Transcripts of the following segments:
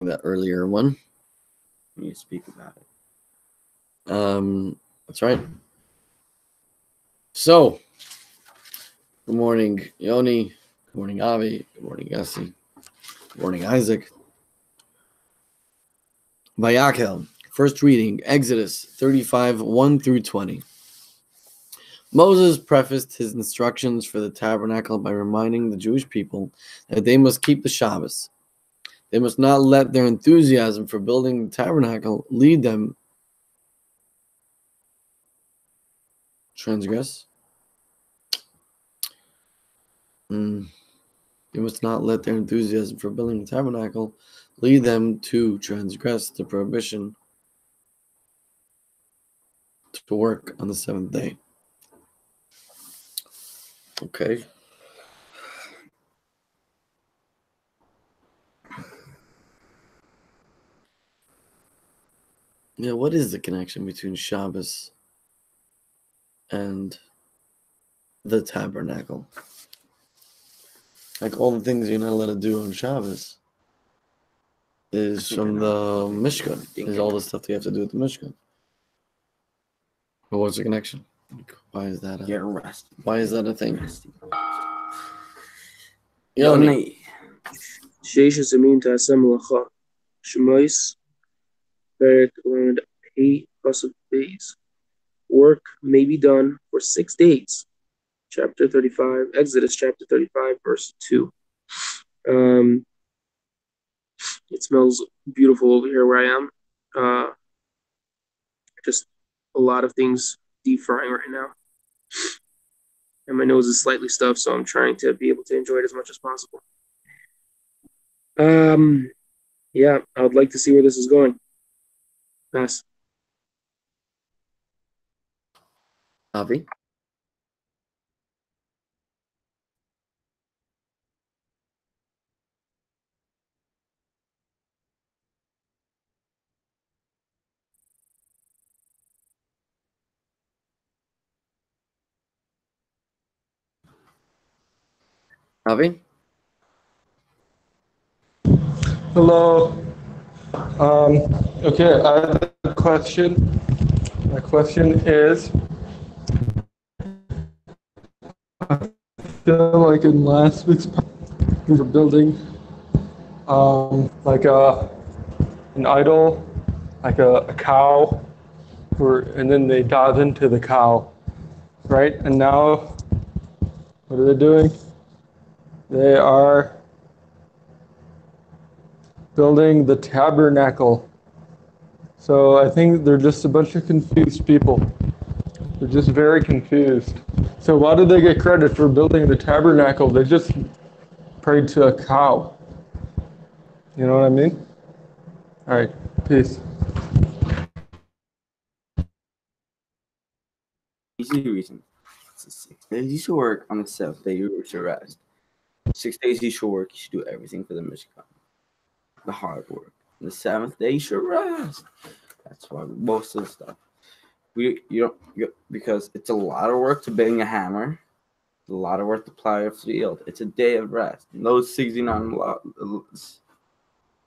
that earlier one. When you speak about it. That's right. So, good morning, Yoni. Good morning, Avi. Good morning, Yossi. Good morning, Isaac. Vayakhel. First reading, Exodus 35, 1 through 20. Moses prefaced his instructions for the tabernacle by reminding the Jewish people that they must keep the Shabbos. They must not let their enthusiasm for building the tabernacle lead them transgress. They must not let their enthusiasm for building the tabernacle lead them to transgress the prohibition to work on the seventh day. Okay. Yeah, what is the connection between Shabbos and the tabernacle? Like all the things you're not allowed to do on Shabbos is from the Mishkan. Is all the stuff that you have to do with the Mishkan. But what's the connection? Why is that? Get arrested. Why is that a thing? Yoni. שיש הזמין תעשה מלאכה. שמייס, פרק למד ה' פסוק days. Work may be done for 6 days. Chapter 35, Exodus chapter 35, verse 2. It smells beautiful over here where I am. Just a lot of things deep frying right now. And my nose is slightly stuffed, so I'm trying to be able to enjoy it as much as possible. Yeah, I would like to see where this is going. Pass. Avi? Avi? Hello. Okay, I have a question. My question is, I feel like in last week's we were building like an idol, like a cow, and then they dive into the cow, right? And now, what are they doing? They are building the tabernacle. So I think they're just a bunch of confused people. They're just very confused. So why did they get credit for building the tabernacle? They just prayed to a cow. You know what I mean? All right, peace. Easy reason. 6 days you should work. On the 7th day you should rest. 6 days you should work. You should do everything for the Mishkan. The hard work. On the 7th day you should rest. That's why most of the stuff. Because it's a lot of work to bang a hammer. A lot of work to plow your field. It's a day of rest. And those 69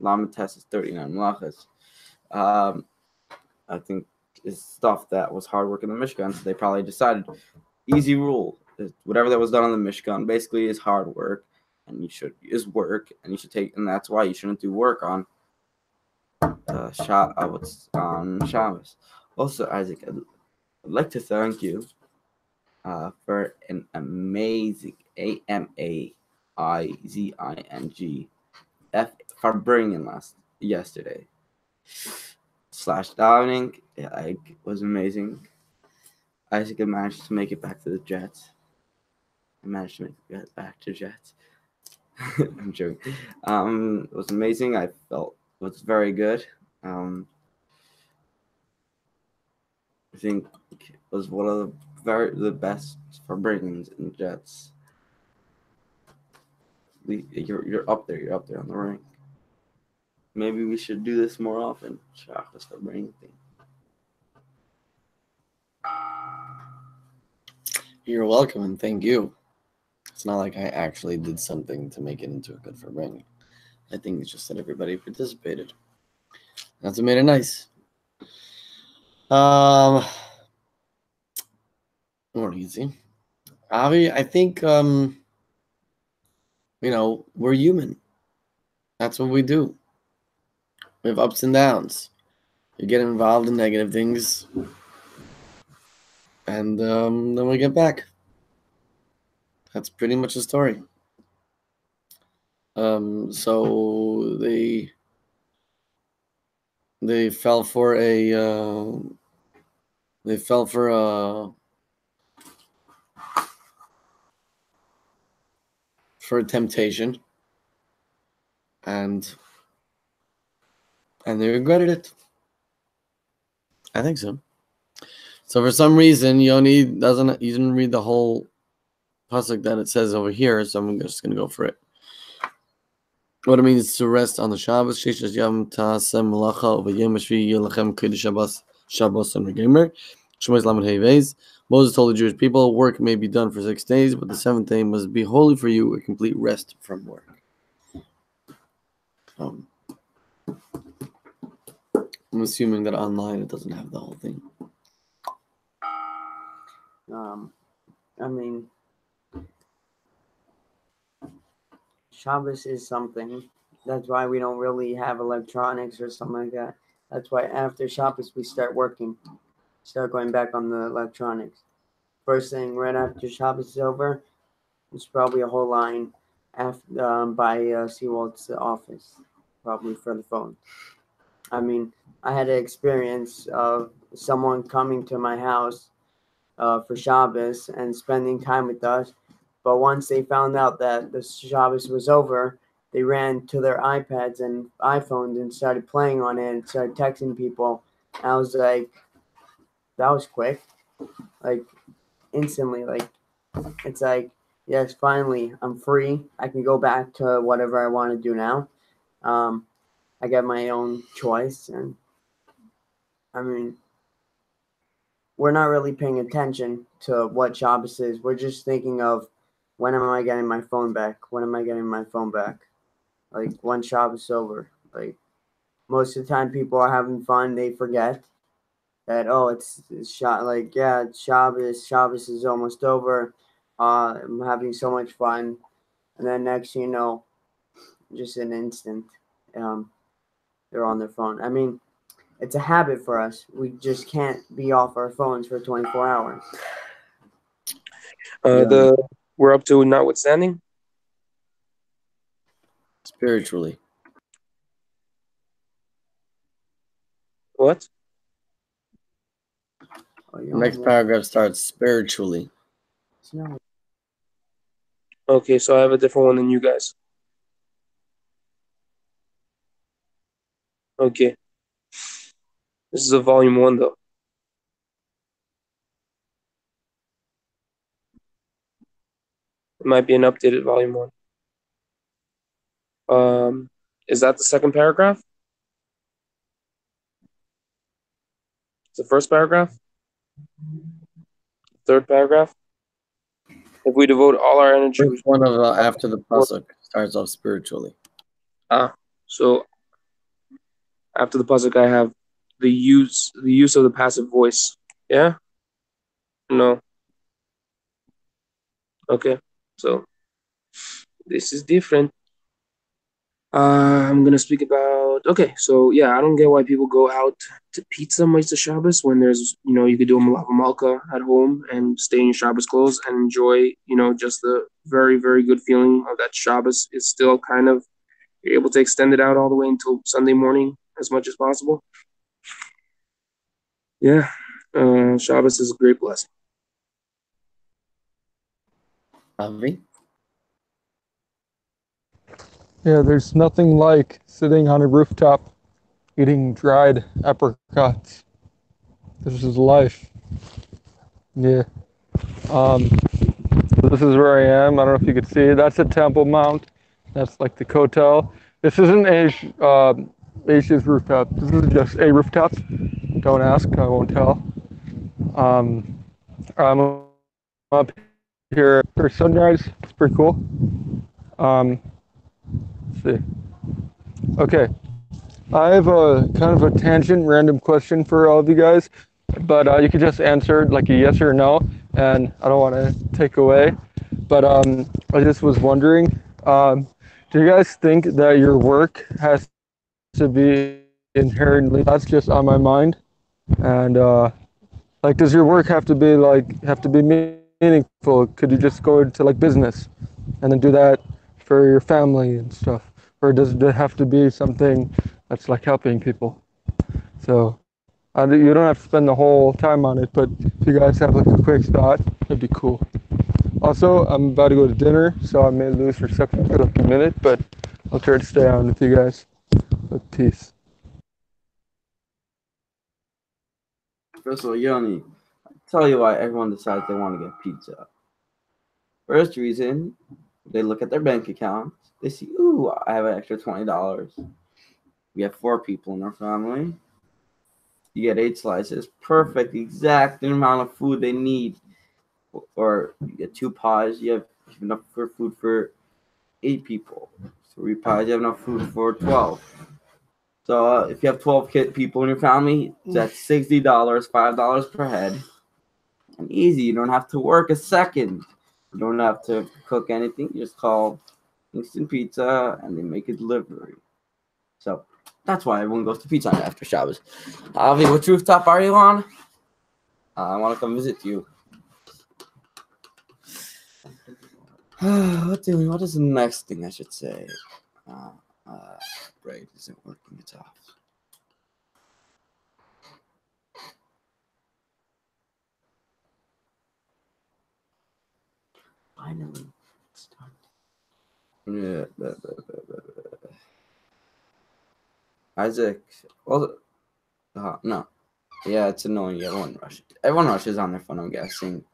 Lamentas is 39 malachas. I think is stuff that was hard work in the Mishkan. So they probably decided, easy rule, whatever that was done on the Mishkan basically is hard work, and you should take, and that's why you shouldn't do work on Shabbos. Also, Isaac, I'd like to thank you for an amazing AMAIZING for bringing yesterday. /downing, it was amazing. Isaac managed to make it back to the Jets. I managed to make it back to Jets. I'm joking. It was amazing. I felt it was very good. I think it was one of the best for bringings in the Jets. You're up there. You're up there on the rank. Maybe we should do this more often. Shachas for bringing thing. You're welcome and thank you. It's not like I actually did something to make it into a good for bringing. I think it's just that everybody participated. That's what made it nice. More easy. Avi, I think we're human. That's what we do. We have ups and downs. We get involved in negative things, and then we get back. That's pretty much the story. So they fell for a for a temptation, and they regretted it. I think so. So for some reason, Yoni didn't read the whole pasuk that it says over here, so I'm just gonna go for it. What it means to rest on the Shabbos. Sheshes yam ta'asem malacha v'yom hashvi yilachem kodesh Shabbos and regamer. Shemais lamed hey vez. Moses told the Jewish people, work may be done for 6 days, but the 7th day must be holy for you, a complete rest from work. I'm assuming that online it doesn't have the whole thing. I mean, Shabbos is something. That's why we don't really have electronics or something like that. That's why after Shabbos we start working, start going back on the electronics. First thing right after Shabbos is over, it's probably a whole line after by Seawald's office, probably for the phone. I mean, I had an experience of someone coming to my house for Shabbos and spending time with us. But once they found out that the Shabbos was over, they ran to their iPads and iPhones and started playing on it and started texting people. And I was like, that was quick. Like, instantly. Like, it's like, yes, finally, I'm free. I can go back to whatever I want to do now. I get my own choice. And, I mean, we're not really paying attention to what Shabbos is. We're just thinking of, when am I getting my phone back? When am I getting my phone back? Like, when Shabbos is over. Like, most of the time people are having fun. They forget that, it's like, yeah, it's Shabbos. Shabbos is almost over. I'm having so much fun. And then next thing you know, just an instant, they're on their phone. I mean, it's a habit for us. We just can't be off our phones for 24 hours. We're up to notwithstanding. Spiritually. What? The next paragraph starts spiritually. Okay, so I have a different one than you guys. Okay. This is a volume 1, though. It might be an updated volume 1. Is that the second paragraph? The first paragraph? Third paragraph? If we devote all our energy... First one of after the pasuk starts off spiritually. So after the pasuk I have the use of the passive voice. Yeah? No. Okay. So this is different. I'm gonna speak about. Okay, so yeah, I don't get why people go out to pizza Motzei Shabbos when there's, you could do a malava malka at home and stay in your Shabbos clothes and enjoy, just the very, very good feeling of that Shabbos is still kind of, you're able to extend it out all the way until Sunday morning as much as possible. Yeah, Shabbos is a great blessing. Avi? Yeah, there's nothing like sitting on a rooftop eating dried apricots. This is life. Yeah. So this is where I am. I don't know if you could see it. That's a Temple Mount. That's like the Kotel. This isn't Asia's rooftop. This is just a rooftop. Don't ask. I won't tell. I'm up here for sunrise. It's pretty cool. Let's see. Okay. I have a kind of a tangent, random question for all of you guys, but you could just answer like a yes or no, and I don't want to take away. But I just was wondering, do you guys think that your work has to be inherently? That's just on my mind, and like, does your work have to be meaningful? Could you just go into like business and then do that for your family and stuff, or does it have to be something that's like helping people? So you don't have to spend the whole time on it, but if you guys have like a quick thought, that'd be cool. Also, I'm about to go to dinner, so I may lose reception for like a minute, but I'll try to stay on with you guys. But peace. First of all, Yoni, tell you why everyone decides they want to get pizza. First reason, they look at their bank account. They see, ooh, I have an extra $20. We have 4 people in our family. You get 8 slices, perfect, exact amount of food they need. Or you get 2 pies, you have enough for food for 8 people. 3 pies, you have enough food for 12. So if you have 12 people in your family, that's $60, $5 per head. And easy, you don't have to work a second. You don't have to cook anything. You just call Instant Pizza and they make a delivery. So that's why everyone goes to Pizza Hut after Shabbos. Avi, what rooftop are you on? I want to come visit you. What is the next thing I should say? Braid isn't working. It's off. Finally, it's done. Yeah. Isaac. Well, no. Yeah, it's annoying. Everyone rushes on their phone, I'm guessing.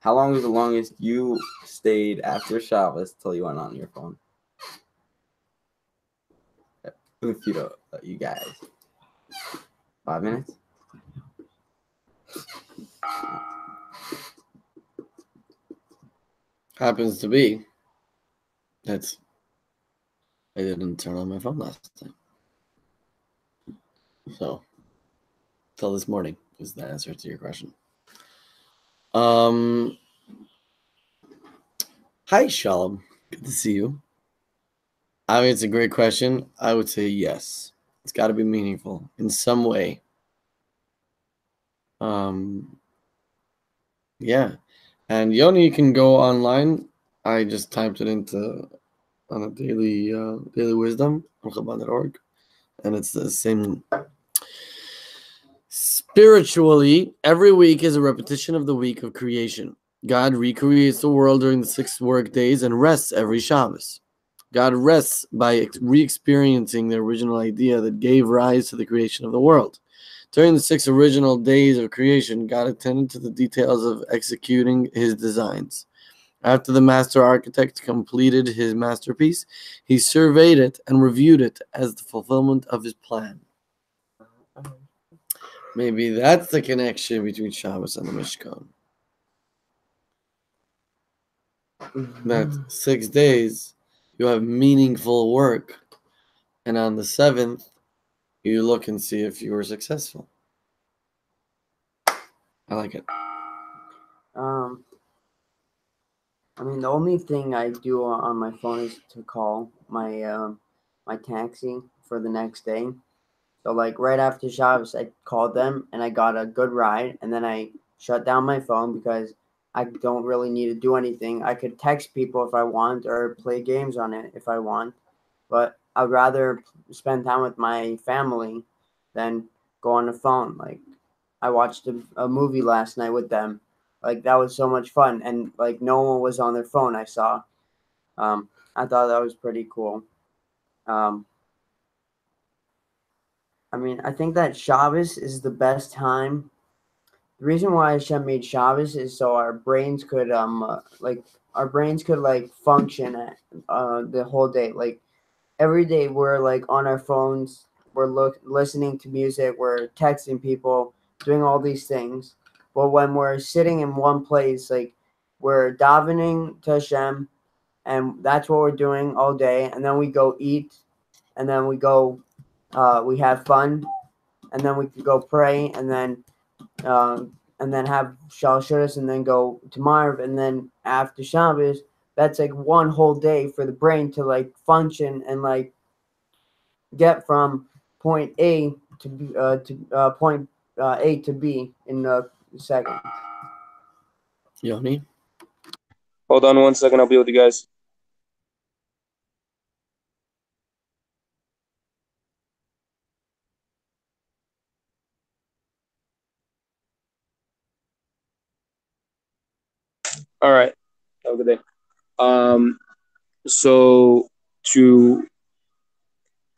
How long was the longest you stayed after Shabbos till you went on your phone? If you don't, you guys. 5 minutes? Happens to be that I didn't turn on my phone last time. So, till this morning is the answer to your question. Hi, Shalom. Good to see you. I mean, it's a great question. I would say yes. It's got to be meaningful in some way. Yeah. And Yoni, you can go online. I just typed it into on a daily wisdom on Chabad.org, and it's the same. Spiritually, every week is a repetition of the week of creation. God recreates the world during the 6 work days and rests every Shabbos. God rests by re-experiencing the original idea that gave rise to the creation of the world. During the 6 original days of creation, God attended to the details of executing his designs. After the master architect completed his masterpiece, he surveyed it and reviewed it as the fulfillment of his plan. Maybe that's the connection between Shabbos and the Mishkan. That 6 days, you have meaningful work. And on the 7th, you look and see if you were successful. I like it. I mean, the only thing I do on my phone is to call my my taxi for the next day. So like right after Shabbos, I called them and I got a good ride, and then I shut down my phone because I don't really need to do anything. I could text people if I want or play games on it if I want, but I'd rather spend time with my family than go on the phone. Like I watched a movie last night with them. Like that was so much fun, and like no one was on their phone. I saw. I thought that was pretty cool. I mean, I think that Shabbos is the best time. The reason why Hashem made Shabbos is so our brains could like function the whole day. Like every day we're like on our phones, we're listening to music, we're texting people, doing all these things. But when we're sitting in one place, like we're davening to Hashem, and that's what we're doing all day, and then we go eat, and then we go, we have fun, and then we could go pray, and then have Shalshudas, and then go to Marv, and then after Shabbos, that's like one whole day for the brain to like function and like get from point A to B, point A to B in a second. Yoni? Hold on 1 second. I'll be with you guys. All right. Have a good day. So to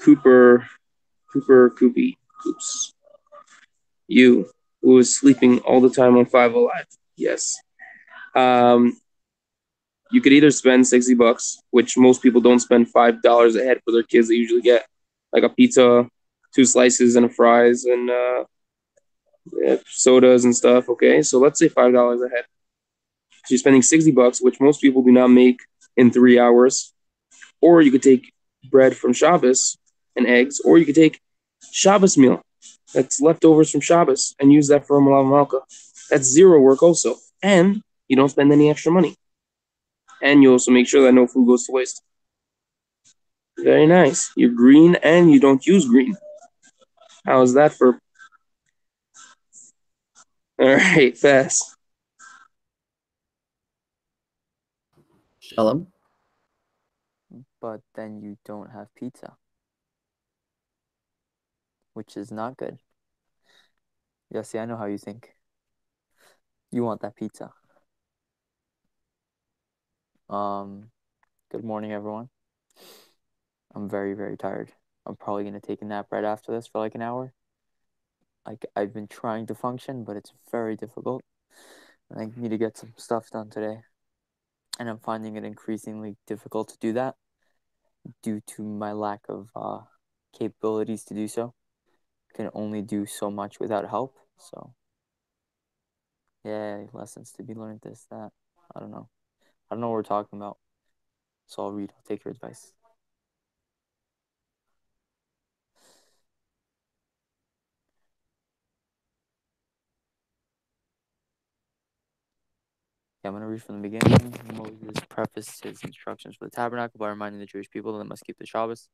Koopy, Coops, you who is sleeping all the time on FiveAlive. Yes. You could either spend $60, which most people don't spend $5 a head for their kids. They usually get like a pizza, 2 slices and a fries and sodas and stuff. Okay, so let's say $5 a head. So you're spending $60, which most people do not make in 3 hours. Or you could take bread from Shabbos and eggs, or you could take Shabbos meal that's leftovers from Shabbos and use that for a Malav Malka. That's zero work also. And you don't spend any extra money. And you also make sure that no food goes to waste. Very nice. You're green and you don't use green. How is that for? All right, fast. Shalom? But then you don't have pizza, which is not good. Yossi, I know how you think. You want that pizza. Good morning, everyone. I'm very, very tired. I'm probably going to take a nap right after this for like an hour. I've been trying to function, but it's very difficult. I need to get some stuff done today. And I'm finding it increasingly difficult to do that due to my lack of capabilities to do so. Can only do so much without help. So, yeah, lessons to be learned, this, that. I don't know. I don't know what we're talking about. So I'll read. I'll take your advice. Okay, I'm going to read from the beginning. Moses prefaced his instructions for the tabernacle by reminding the Jewish people that they must keep the Shabbos.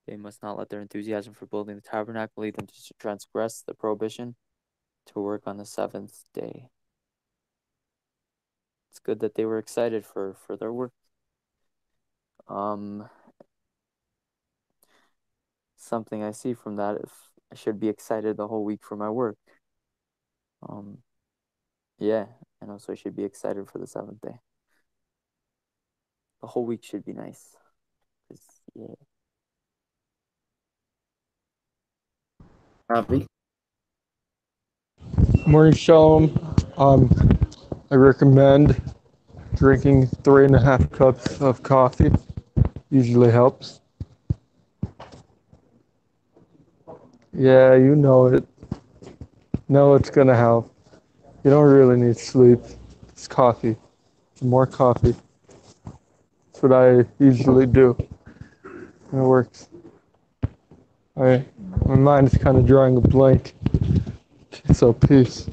They must not let their enthusiasm for building the tabernacle lead them to transgress the prohibition to work on the seventh day. It's good that they were excited for their work. Something I see from that, if I should be excited the whole week for my work. Yeah, and also I should be excited for the seventh day. The whole week should be nice. Yeah. Ravi? Morning Shalom. I recommend drinking 3.5 cups of coffee. Usually helps. Yeah, you know it. No, it's gonna help. You don't really need sleep. It's coffee. More coffee. That's what I usually do. And it works. Alright. My mind is kind of drawing a blank. So peace.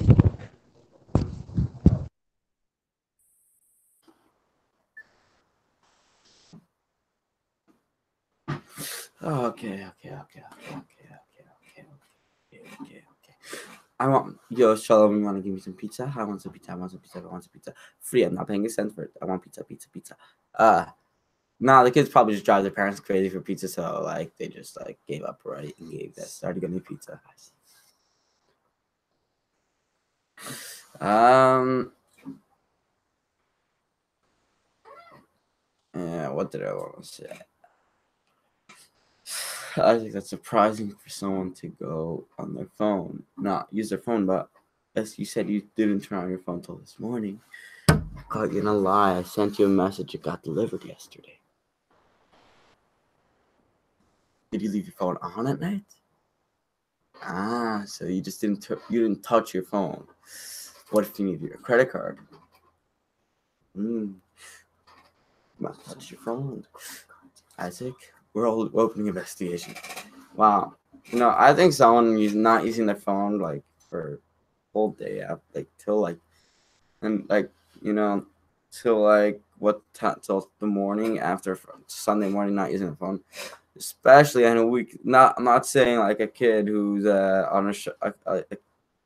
Okay. I want Shalom. You want to give me some pizza? I want some pizza. I want some pizza. Free. I'm not paying a cent for it. I want pizza. Nah, the kids probably just drive their parents crazy for pizza, so like they just like gave up right and started getting pizza. Yeah, what did I want to say? I think that's surprising for someone to go on their phone, not use their phone, but as you said, you didn't turn on your phone till this morning. God, you're gonna lie. I sent you a message. It got delivered yesterday. Did you leave your phone on at night? So you just didn't touch your phone. What if you need your credit card? You must touch your phone. Isaac, world opening investigation. Wow. I think someone not using their phone like for whole day out, like till like and like till like till the morning after Sunday morning, not using the phone, especially in a week. I'm not saying like a kid who's on a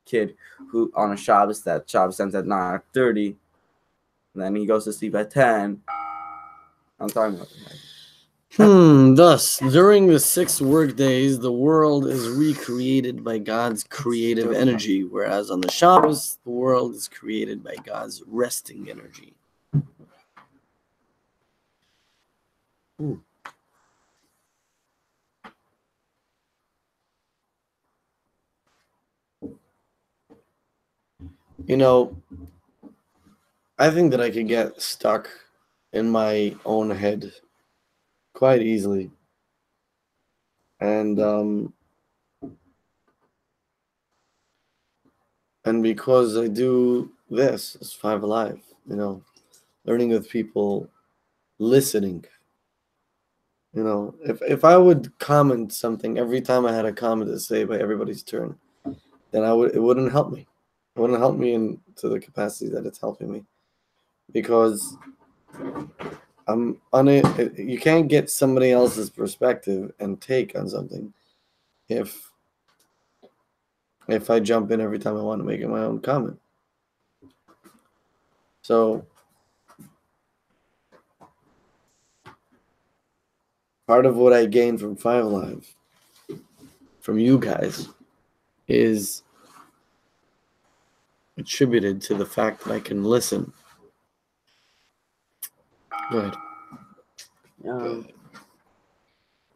kid who on a Shabbos that Shabbos ends at 9:30, and then he goes to sleep at 10. I'm talking about that. Thus, during the 6 work days, the world is recreated by God's creative energy, whereas on the Shabbos, the world is created by God's resting energy. I think that I could get stuck in my own head quite easily. And because I do this as FiveAlive, learning with people, listening. If I would comment something every time I had a comment to say by everybody's turn, then it wouldn't help me. It wouldn't help me into the capacity that it's helping me, because I'm on it. You can't get somebody else's perspective and take on something if I jump in every time I want to make my own comment. So part of what I gained from FiveAlive, from you guys, is attributed to the fact that I can listen. Go ahead.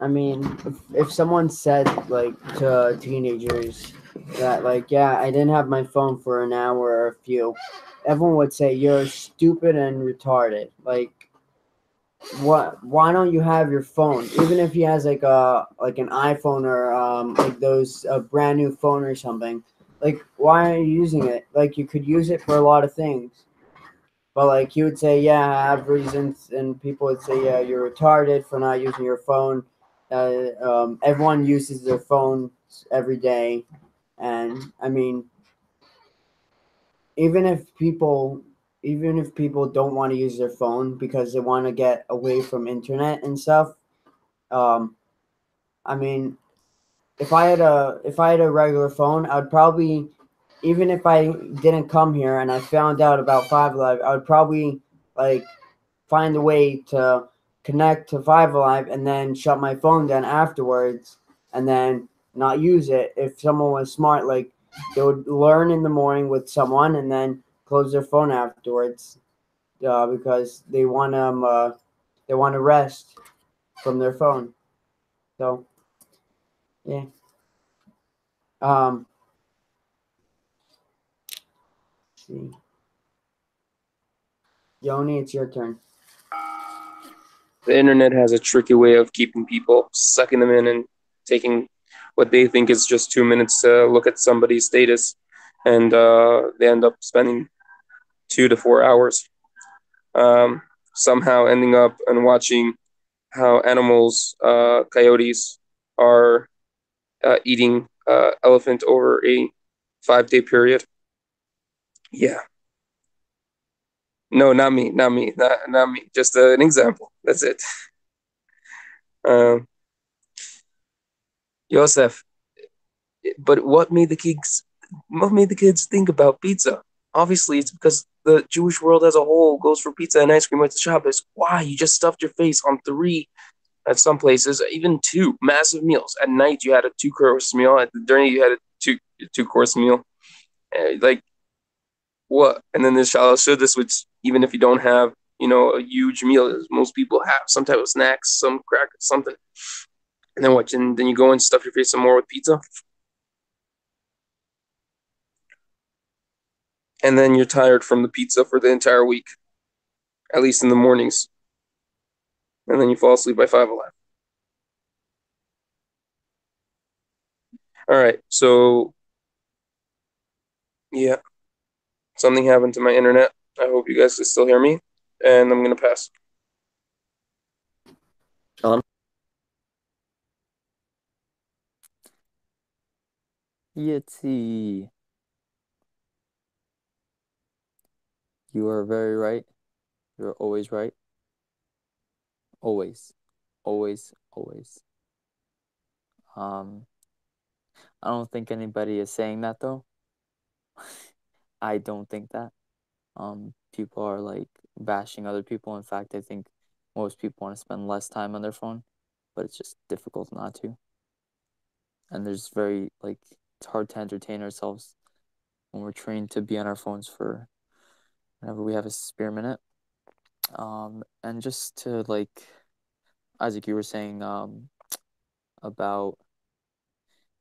I mean, if someone said like to teenagers that like, yeah, I didn't have my phone for an hour or a few, everyone would say you're stupid and retarded. Like, what? Why don't you have your phone? Even if he has like an iPhone or like those a brand new phone or something. Like, why are you using it? Like, you could use it for a lot of things. But like he would say, yeah, I have reasons, and people would say, yeah, you're retarded for not using your phone. Everyone uses their phones every day, and I mean, even if people don't want to use their phone because they want to get away from internet and stuff, I mean, if I had a regular phone, I would probably, even if I didn't come here and I found out about FiveAlive, I would probably like find a way to connect to FiveAlive and then shut my phone down afterwards and then not use it. If someone was smart, like they would learn in the morning with someone and then close their phone afterwards, because they want to rest from their phone. So yeah. Let's see. Yoni, it's your turn. The internet has a tricky way of keeping people, sucking them in and taking what they think is just 2 minutes to look at somebody's status, and they end up spending 2 to 4 hours, somehow ending up and watching how animals, coyotes, are eating elephant over a 5-day period. Yeah. No, not me, not me, not me. Just an example. That's it. Yosef, but what made the kids think about pizza? Obviously, it's because the Jewish world as a whole goes for pizza and ice cream at the Shabbos. Why? You just stuffed your face on 3, at some places, even 2 massive meals. At night, you had a 2-course meal. At the dinner, you had a 2-course meal. Like, what? And then there's Shalosh Seudos, which even if you don't have, a huge meal, as most people have some type of snacks, some crackers, something. And then what? And then you go and stuff your face some more with pizza. And then you're tired from the pizza for the entire week, at least in the mornings. And then you fall asleep by 5:11. All right, so yeah, something happened to my internet. I hope you guys can still hear me, and I'm gonna pass. Sean? Yitzy. You are very right. You're always right. Always. Always, always. I don't think anybody is saying that though. I don't think that. People are like bashing other people. In fact, I think most people want to spend less time on their phone, but it's just difficult not to. And there's very like it's hard to entertain ourselves when we're trained to be on our phones for whenever we have a spare minute. And just to like Isaac, you were saying about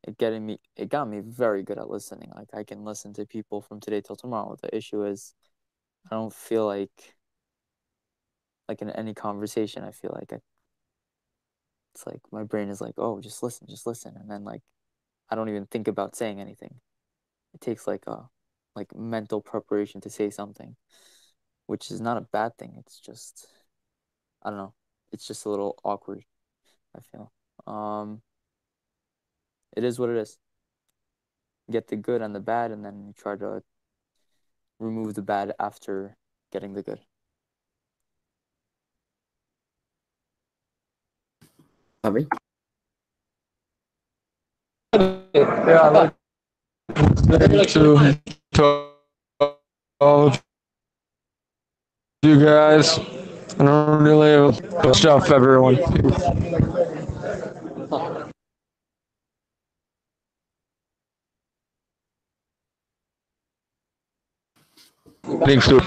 it got me very good at listening. Like I can listen to people from today till tomorrow. The issue is I don't feel like in any conversation, I feel like it's like my brain is like, oh, just listen. And then like I don't even think about saying anything. It takes like a mental preparation to say something, which is not a bad thing. It's just I don't know. It's just a little awkward, I feel. It is what it is. Get the good and the bad, and then you try to remove the bad after getting the good. Bobby? Yeah, I like to all of you guys. I don't really have good stuff, everyone. Thanks, dude.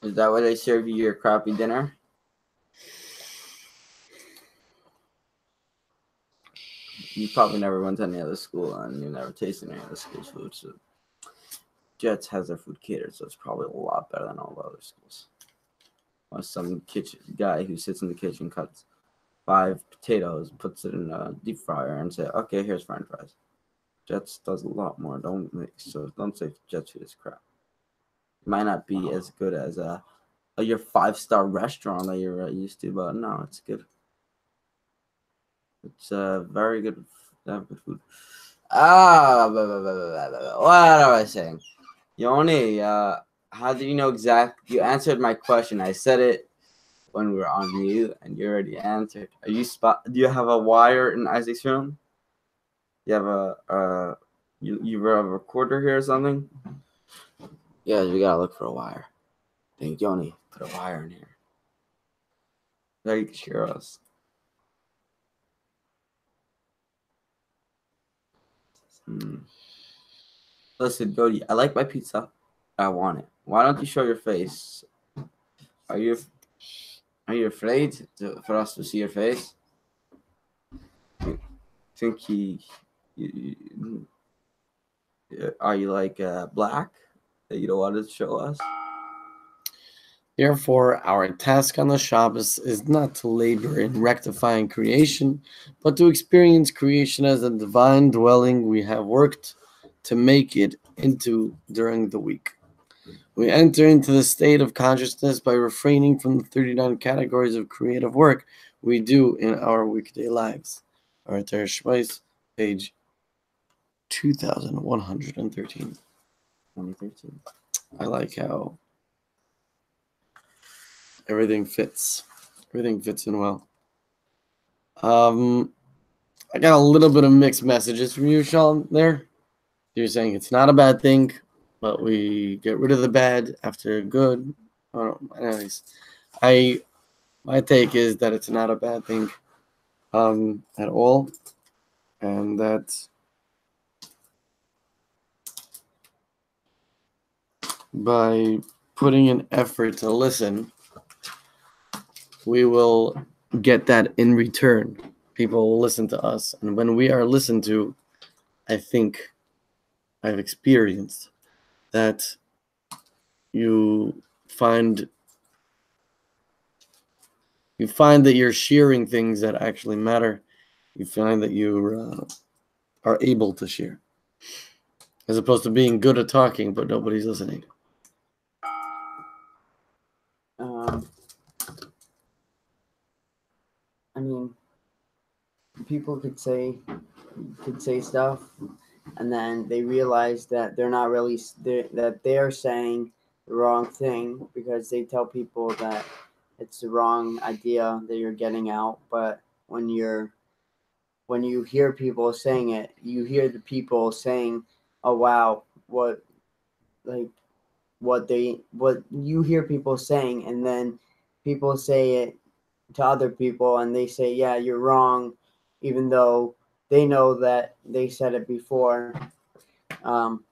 Is that why they serve you your crappy dinner? You probably never went to any other school and you never tasted any other school's food. So Jets has their food catered, so it's probably a lot better than all the other schools. Or some kitchen guy who sits in the kitchen, cuts 5 potatoes, puts it in a deep fryer, and say, "Okay, here's French fries." Jets does a lot more. Don't say Jets food is crap. It might not be as good as your 5-star restaurant that you're used to, but no, it's good. It's very good. Good food. What am I saying? Yoni, how do you know exactly? You answered my question. I said it when we were on mute, and you already answered. Do you have a wire in Isaac's room? You have you have a recorder here or something? Yeah, we gotta look for a wire. Think Yoni, put a wire in here. Now you can share us. Listen, Jody, I like my pizza. I want it. Why don't you show your face? Are you afraid for us to see your face? Think are you like black that you don't want to show us? Therefore, our task on the Shabbos is not to labor in rectifying creation, but to experience creation as a divine dwelling we have worked to make it into during the week. We enter into the state of consciousness by refraining from the 39 categories of creative work we do in our weekday lives. Our Torah Shmais, page 2113. 2013. I like how everything fits. Everything fits in well. I got a little bit of mixed messages from you, Sean, there. You're saying it's not a bad thing, but we get rid of the bad after good. Anyways, my take is that it's not a bad thing at all, and that by putting an effort to listen, we will get that in return. People will listen to us, and when we are listened to, I think I've experienced that you find that you're sharing things that actually matter. You find that you are able to share, as opposed to being good at talking but nobody's listening. I mean, people could say stuff, and then they realize that they're not really that they're saying the wrong thing because they tell people that it's the wrong idea that you're getting out. But when you hear people saying it, you hear the people saying, "Oh wow, what like what you hear people saying," and then people say it to other people, and they say, "Yeah, you're wrong," even though they know that they said it before. Um,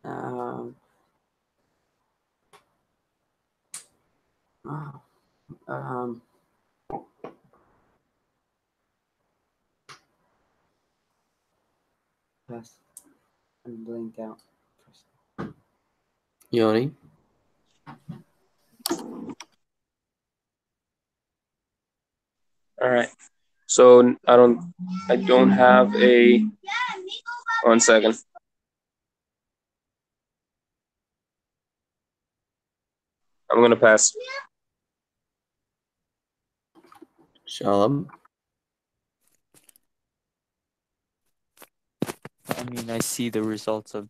um, oh, um, yes, I'm blinked out. Yoni? All right. So I don't have a. 1 second. I'm gonna pass. Shalom? I mean, I see the results of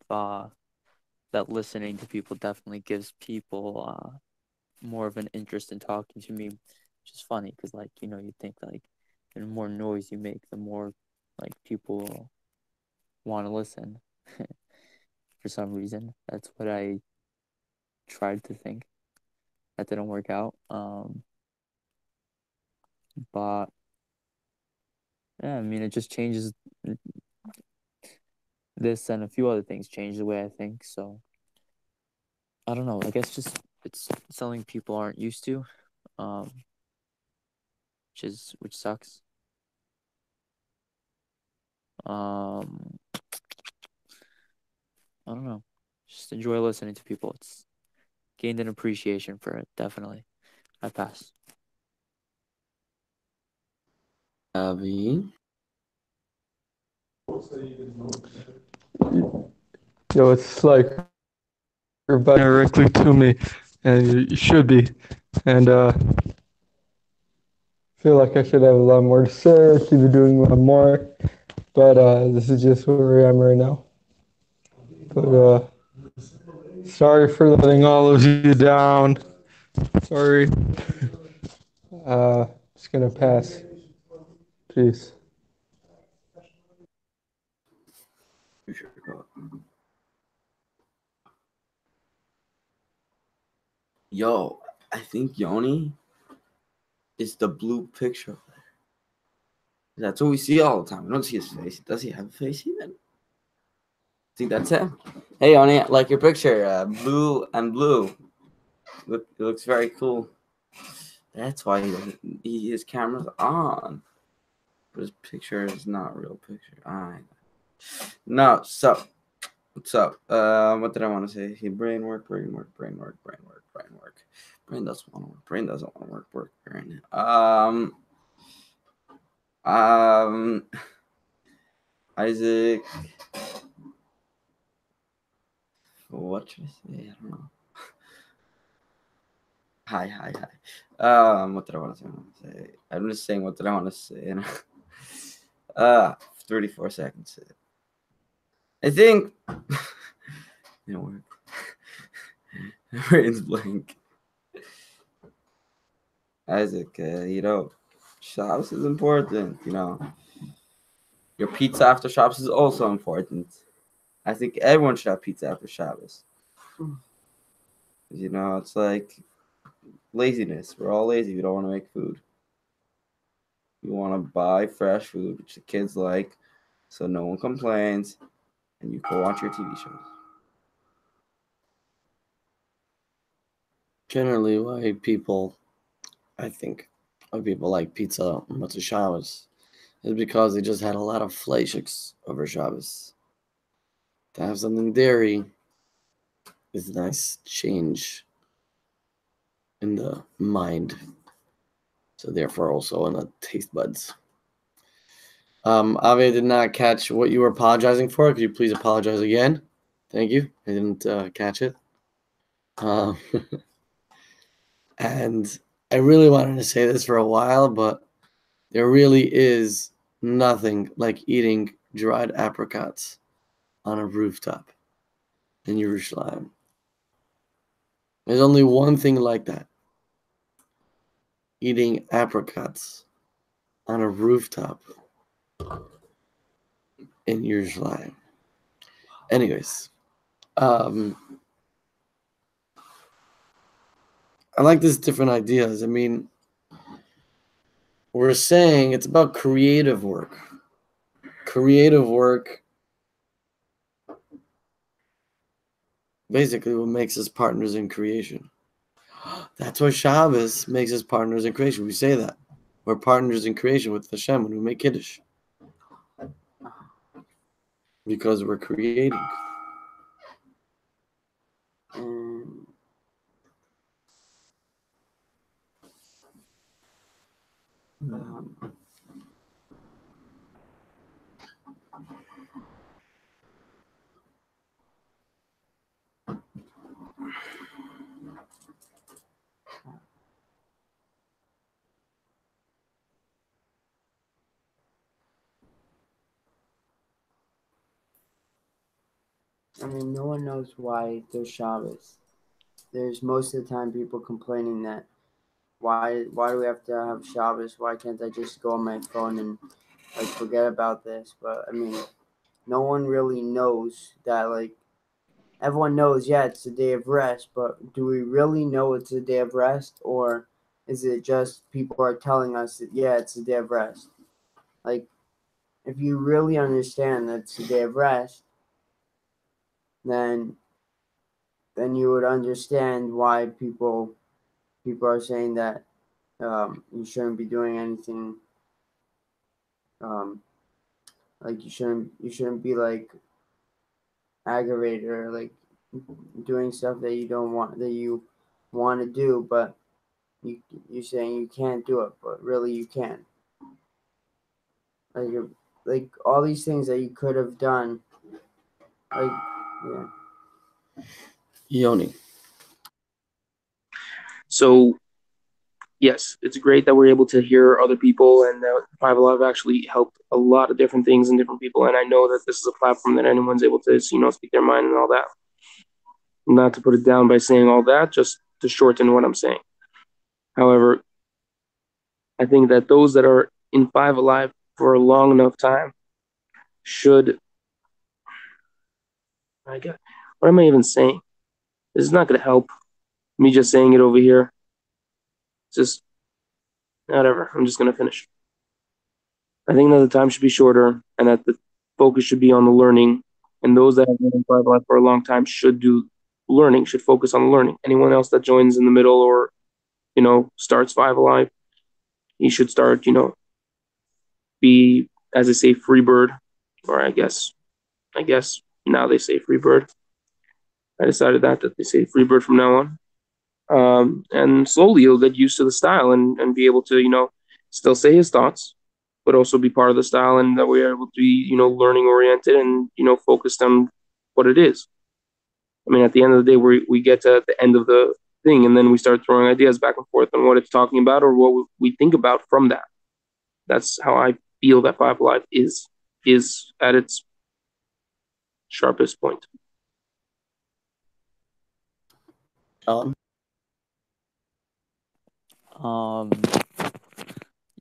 that listening to people definitely gives people more of an interest in talking to me, which is funny because, like, you think like the more noise you make, the more like people want to listen. For some reason, that's what I tried to think. That didn't work out. But yeah, I mean, it just changes this and a few other things change the way I think. So I don't know. I guess just it's something people aren't used to, um, which sucks. I don't know. Just enjoy listening to people. It's gained an appreciation for it. Definitely. I pass. Avi? Yo, it's like you're inviting directly to me, and you should be. And feel like I should have a lot more to say. I should be doing a lot more, but this is just where I am right now. But sorry for letting all of you down. Sorry. Just gonna pass. Peace. Yo, I think Yoni is the blue picture. That's what we see all the time. We don't see his face. Does he have a face even? Think that's him. Hey, Yoni, like your picture, blue and blue. Look, it looks very cool. That's why his camera's on. But his picture is not a real picture. No, so what's up? What did I want to say? He brain work. Brain doesn't want to work. Brain doesn't want to work. Brain. Isaac. What should I say? I don't know. Hi. What did I want to say? I'm just saying what did I want to say. 34 seconds. I think you know work. Brain's blank. Isaac, Shabbos is important, Your pizza after Shabbos is also important. I think everyone should have pizza after Shabbos. It's like laziness. We're all lazy. We don't want to make food. We want to buy fresh food, which the kids like, so no one complains, and you go watch your TV shows. Generally, I think, why people like pizza on Motzei Shabbos is because they just had a lot of fleischiks over Shabbos. To have something dairy is a nice change in the mind. So therefore also in the taste buds. Avi, I did not catch what you were apologizing for. Could you please apologize again? Thank you. I didn't catch it. And I really wanted to say this for a while, but there really is nothing like eating dried apricots on a rooftop in Jerusalem. There's only one thing like that. Eating apricots on a rooftop in Jerusalem. Anyways, I like this different ideas. I mean, we're saying it's about creative work. Creative work, basically what makes us partners in creation. That's why Shabbos makes us partners in creation. We say that. We're partners in creation with Hashem when we make Kiddush. Because we're creating. And I mean, no one knows why there's Shabbos. There's most of the time people complaining that why do we have to have Shabbos? Why can't I just go on my phone and like forget about this? But I mean, no one really knows that. Like everyone knows, yeah, it's a day of rest, but do we really know it's a day of rest, or is it just people are telling us that yeah, it's a day of rest? Like if you really understand that it's a day of rest, then you would understand why people are saying that you shouldn't be doing anything. Like you shouldn't be like aggravated or like doing stuff that you don't want that you want to do, but you're saying you can't do it, but really you can. Like like all these things that you could have done. Like yeah. Yoni. So yes, it's great that we're able to hear other people, and that FiveAlive actually helped a lot of different things and different people. And I know that this is a platform that anyone's able to, speak their mind and all that. Not to put it down by saying all that, just to shorten what I'm saying. However, I think that those that are in FiveAlive for a long enough time should. I got. What am I even saying? This is not going to help. Me just saying it over here. It's just whatever. I'm just going to finish. I think that the time should be shorter and that the focus should be on the learning. And those that have been in FiveAlive for a long time should do learning, should focus on learning. Anyone else that joins in the middle or, starts FiveAlive, he should start, be, as they say, free bird. Or I guess now they say free bird. I decided that they say free bird from now on. And slowly he'll get used to the style and be able to, still say his thoughts, but also be part of the style, and that we're able to be, learning oriented and, focused on what it is. I mean, at the end of the day, we get to the end of the thing, and then we start throwing ideas back and forth on what it's talking about or what we think about from that. That's how I feel that FiveAlive is at its sharpest point. Um,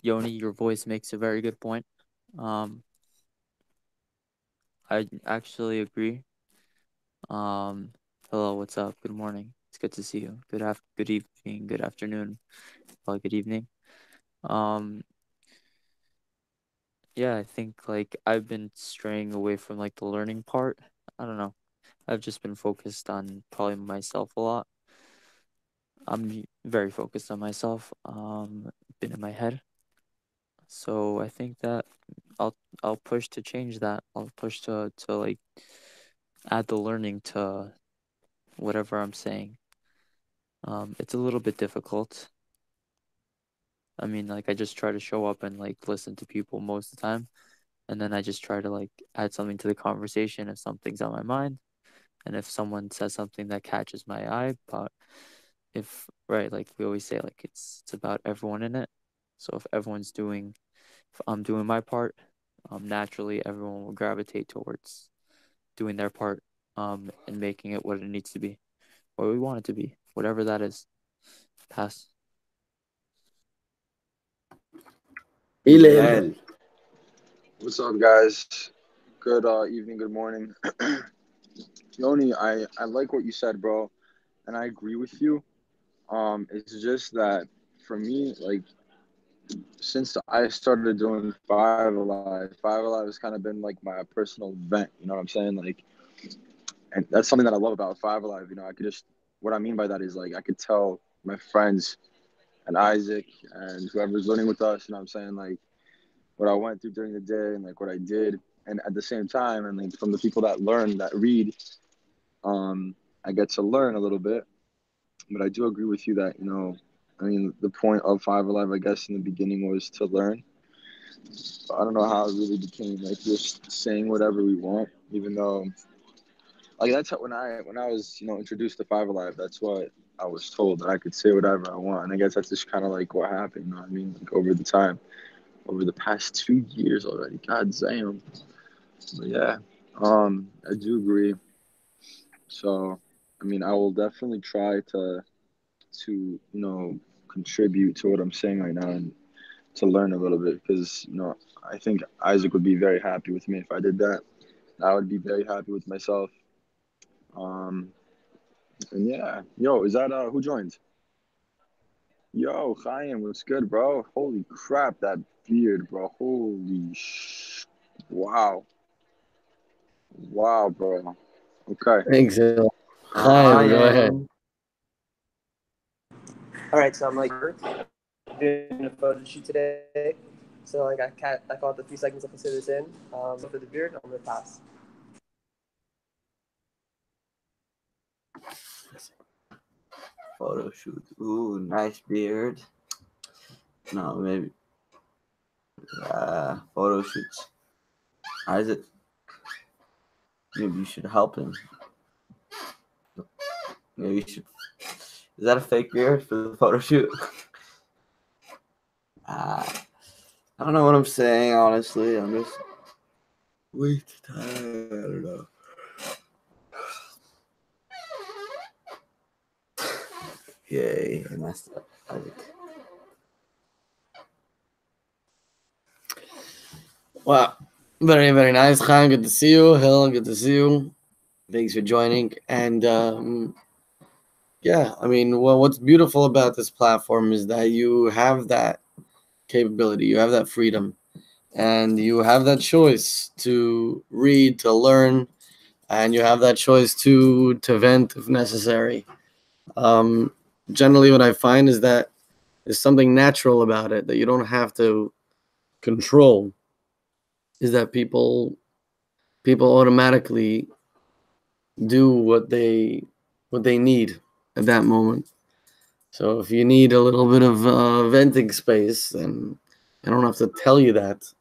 Yoni, your voice makes a very good point. I actually agree. Hello, what's up? Good morning. It's good to see you. Good evening, good afternoon, well, good evening. Yeah, I think like I've been straying away from like the learning part. I don't know. I've just been focused on probably myself a lot. I'm very focused on myself. Been in my head. So I think that I'll push to change that. I'll push to like add the learning to whatever I'm saying. It's a little bit difficult. I mean, like I just try to show up and like listen to people most of the time, and then I just try to like add something to the conversation if something's on my mind, and if someone says something that catches my eye. But if right, like we always say, like it's about everyone in it. So if I'm doing my part, naturally everyone will gravitate towards doing their part, and making it what it needs to be, what we want it to be, whatever that is. Pass. Hillel. What's up, guys? Good evening, good morning. Yoni, I like what you said, bro, and I agree with you. It's just that for me, like since I started doing Five Alive has kind of been like my personal vent. You know what I'm saying? Like, and that's something that I love about Five Alive. You know, I could just what I mean by that is like I could tell my friends and Isaac and whoever's learning with us. You know what I'm saying? Like what I went through during the day and like what I did, and at the same time, and like from the people that learn that read, I get to learn a little bit. But I do agree with you that I mean, the point of Five Alive, I guess, in the beginning was to learn. But I don't know how it really became like just saying whatever we want, even though like that's how, when I was introduced to Five Alive, that's what I was told that I could say whatever I want, and I guess that's just kind of like what happened. You know what I mean? Like over the past 2 years already. God damn. But yeah, I do agree. So, I mean, I will definitely try to contribute to what I'm saying right now and to learn a little bit because I think Isaac would be very happy with me if I did that. I would be very happy with myself. Um, and yeah, yo, is that who joined? Yo, Chaim, what's good, bro? Holy crap, that beard, bro. Wow. Wow, bro. Okay. Thanks, Hillel. Chaim, go ahead. All right, so I'm like doing a photo shoot today. So like I call it the 3 seconds of consider this in. For the beard, I'm gonna pass. Photo shoot. Ooh, nice beard. No, maybe. Photo shoots. Isaac, maybe you should help him. Maybe you should. Is that a fake beard for the photo shoot? I don't know what I'm saying, honestly. I'm just way too tired. I don't know. Yay, I messed up. Wow. Very, very nice, Chaim. Good to see you. Hillel, good to see you. Thanks for joining. And yeah, I mean, well, what's beautiful about this platform is that you have that capability, you have that freedom, and you have that choice to read, to learn, and you have that choice to vent if necessary. Generally, what I find is that there's something natural about it that you don't have to control. Is that people automatically do what they need at that moment. So if you need a little bit of venting space, then I don't have to tell you that.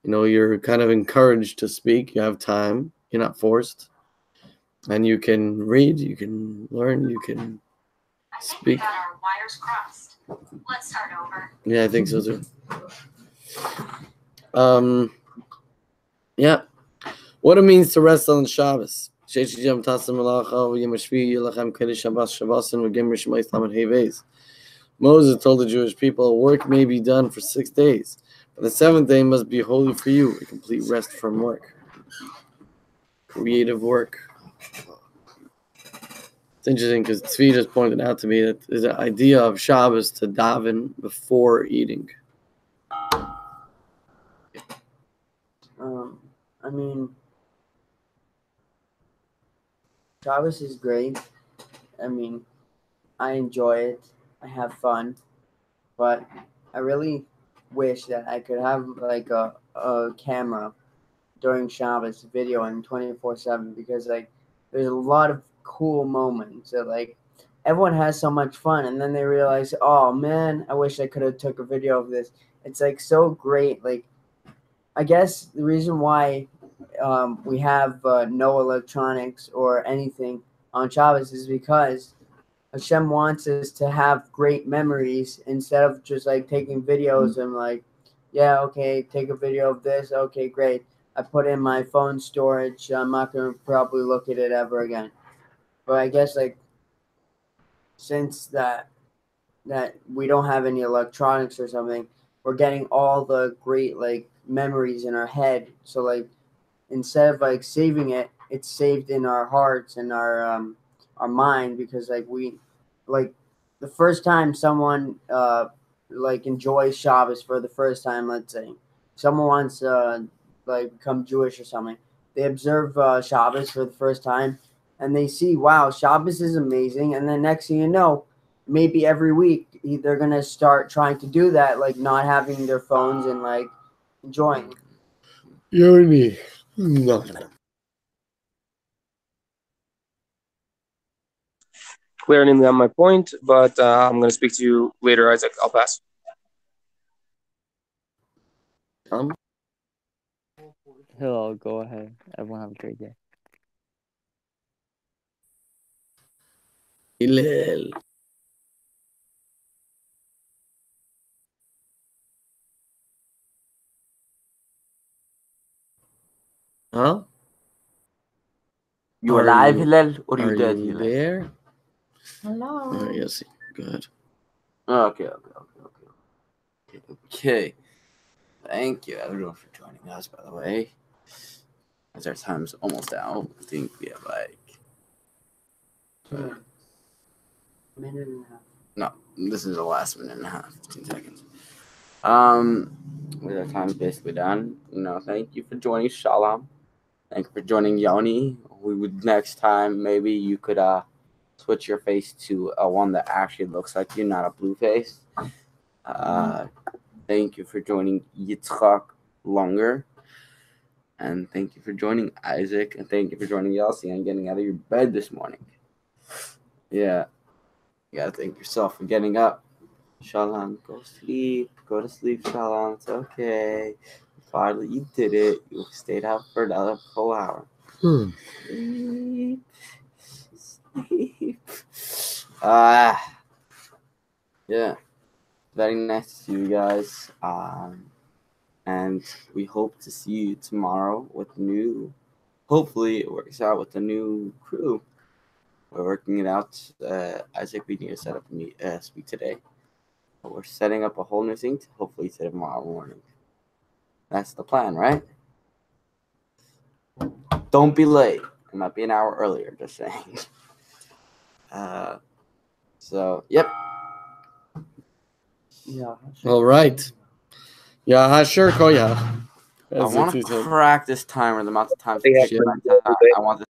You're kind of encouraged to speak. You have time. You're not forced. And you can read, you can learn, you can speak. Got our wires crossed. Let's start over. Yeah, I think so too. Yeah. What it means to rest on Shabbos. Moses told the Jewish people, work may be done for 6 days, but the 7th day must be holy for you, a complete rest from work. Creative work. It's interesting because Tzvi just pointed out to me that there's an idea of Shabbos to daven before eating. I mean, Shabbos is great. I mean, I enjoy it. I have fun, but I really wish that I could have like a camera during Shabbos videoing 24/7 because like there's a lot of cool moments that like everyone has so much fun and then they realize, oh man, I wish I could have took a video of this. It's like so great. Like I guess the reason why we have no electronics or anything on Shabbos is because Hashem wants us to have great memories instead of just like taking videos and like, yeah, okay, take a video of this. Okay, great. I put in my phone storage. I'm not going to probably look at it ever again. But I guess like since that we don't have any electronics or something, we're getting all the great like memories in our head. So like instead of like saving it, it's saved in our hearts and our mind, because like we like the first time someone like enjoys Shabbos for the first time, let's say someone wants to like become Jewish or something, they observe Shabbos for the first time and they see, wow, Shabbos is amazing, and then next thing you know, maybe every week they're gonna start trying to do that, like not having their phones and like enjoying. Yoni. No. Clearing on my point, but I'm going to speak to you later, Isaac. I'll pass. Hello, go ahead. Everyone have a great day. Hillel. Huh? You Are alive, you- Hillel, or you Are dead, you Hillel? there? Hello. Yes. Go ahead. Okay. Thank you, everyone, for joining us, by the way. As our time's almost out, I think we have like... Minute and a half. No, this is the last minute and a half, 15 seconds. Our time's basically done. Thank you for joining Shalom. Thank you for joining Yoni. We would next time, maybe you could switch your face to one that actually looks like you, not a blue face. Thank you for joining Yitzchak Longer. And thank you for joining Isaac. And thank you for joining Yossi and getting out of your bed this morning. Yeah. You gotta thank yourself for getting up. Shalom, go to sleep, Shalom. It's okay. Finally, you did it. You stayed out for another full hour. Sleep. Yeah. Very nice to see you guys. And we hope to see you tomorrow with hopefully it works out with the new crew. We're working it out. Isaac, we need to set up a speak today. But we're setting up a whole new thing to hopefully tomorrow morning. That's the plan, right? Don't be late. It might be an hour earlier, just saying. So, yep. Yeah. All right. Yeah, sure, Koya. I want to crack this timer, the amount of times They I have take to- my time. I want this